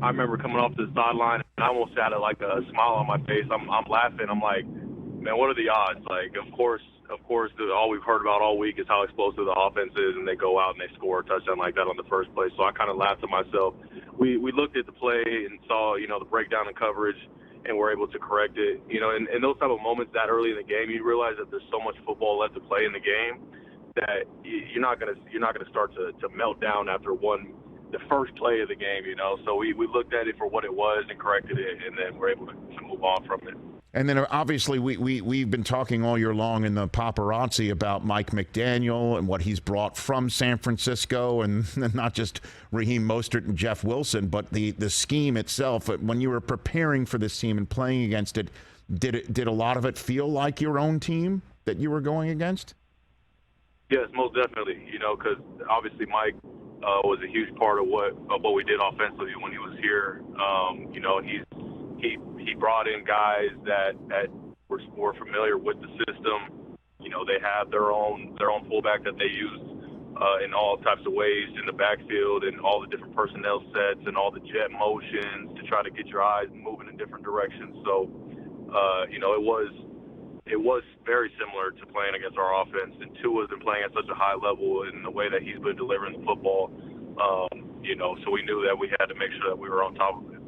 I remember coming off the sideline, and I almost had like a smile on my face. I'm laughing. I'm like, man, what are the odds? Like, of course, all we've heard about all week is how explosive the offense is, and they go out and they score a touchdown like that on the first play. So I kind of laughed to myself. We looked at the play and saw, the breakdown in coverage, and we're able to correct it. And those type of moments that early in the game, you realize that there's so much football left to play in the game that you're not gonna start to melt down after the first play of the game. So we looked at it for what it was and corrected it, and then we're able to move on from it. And then obviously we've been talking all year long in the paparazzi about Mike McDaniel and what he's brought from San Francisco, and not just Raheem Mostert and Jeff Wilson, but the scheme itself. When you were preparing for this team and playing against it, did a lot of it feel like your own team that you were going against? Yes, most definitely. Because obviously Mike was a huge part of what we did offensively when he was here. He brought in guys that were familiar with the system. They have their own fullback that they use in all types of ways in the backfield, and all the different personnel sets and all the jet motions to try to get your eyes moving in different directions. So, it was very similar to playing against our offense. And Tua's been playing at such a high level in the way that he's been delivering the football. So we knew that we had to make sure that we were on top of it.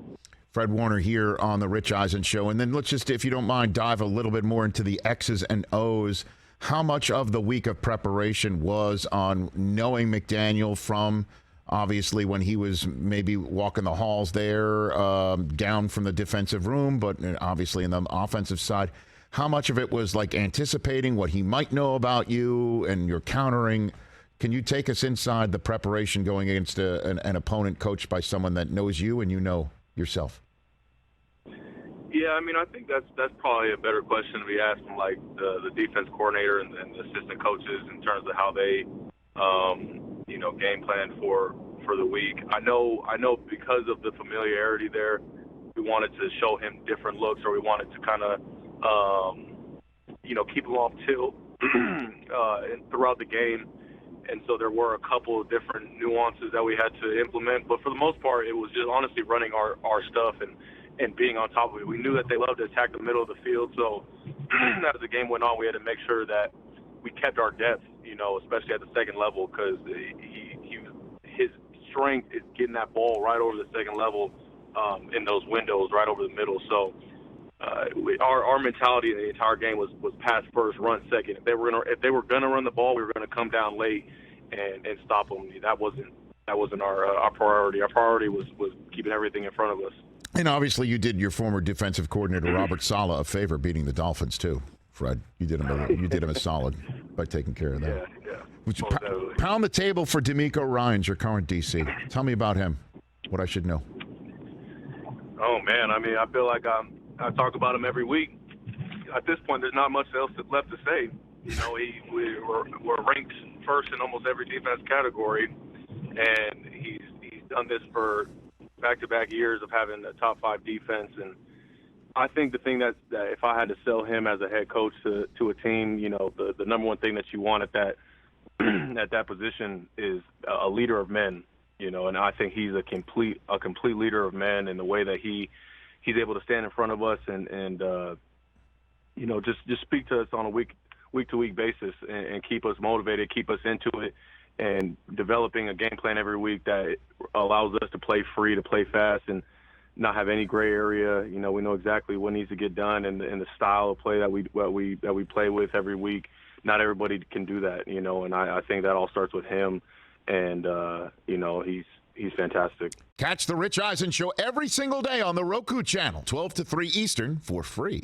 Fred Warner here on the Rich Eisen Show. And then let's just, if you don't mind, dive a little bit more into the X's and O's. How much of the week of preparation was on knowing McDaniel from, obviously, when he was maybe walking the halls there, down from the defensive room, but obviously in the offensive side? How much of it was like anticipating what he might know about you and your countering? Can you take us inside the preparation going against an opponent coached by someone that knows you and you know yourself? Yeah, I think that's probably a better question to be asking, like the defense coordinator and the assistant coaches, in terms of how they, game plan for the week. I know because of the familiarity there, we wanted to show him different looks, or we wanted to kind of, keep him off tilt throughout the game. And so there were a couple of different nuances that we had to implement. But for the most part, it was just honestly running our stuff and being on top of it. We knew that they loved to attack the middle of the field. So as the game went on, we had to make sure that we kept our depth, especially at the second level, because his strength is getting that ball right over the second level in those windows, right over the middle. So our mentality in the entire game was pass first, run second. If they were gonna run the ball, we were gonna come down late and stop them. That wasn't our priority. Our priority was keeping everything in front of us. And obviously, you did your former defensive coordinator Robert Saleh a favor beating the Dolphins too, Fred. You did him a solid by taking care of that. Yeah. Would you pound the table for D'Amico Ryans, your current DC? Tell me about him. What I should know. Oh man, I feel like I talk about him every week. At this point, there's not much else left to say. We're ranked first in almost every defense category, and he's done this for back-to-back years of having a top 5 defense. And I think the thing that if I had to sell him as a head coach to a team, the number one thing that you want at that at that position is a leader of men. And I think he's a complete leader of men in the way that he's able to stand in front of us and just speak to us on a week-to-week basis and keep us motivated, keep us into it, and developing a game plan every week that allows us to play free, to play fast, and not have any gray area. We know exactly what needs to get done, and the style of play that we play with every week. Not everybody can do that, and I think that all starts with him, and he's fantastic. Catch the Rich Eisen Show every single day on the Roku channel, 12 to 3 Eastern, for free.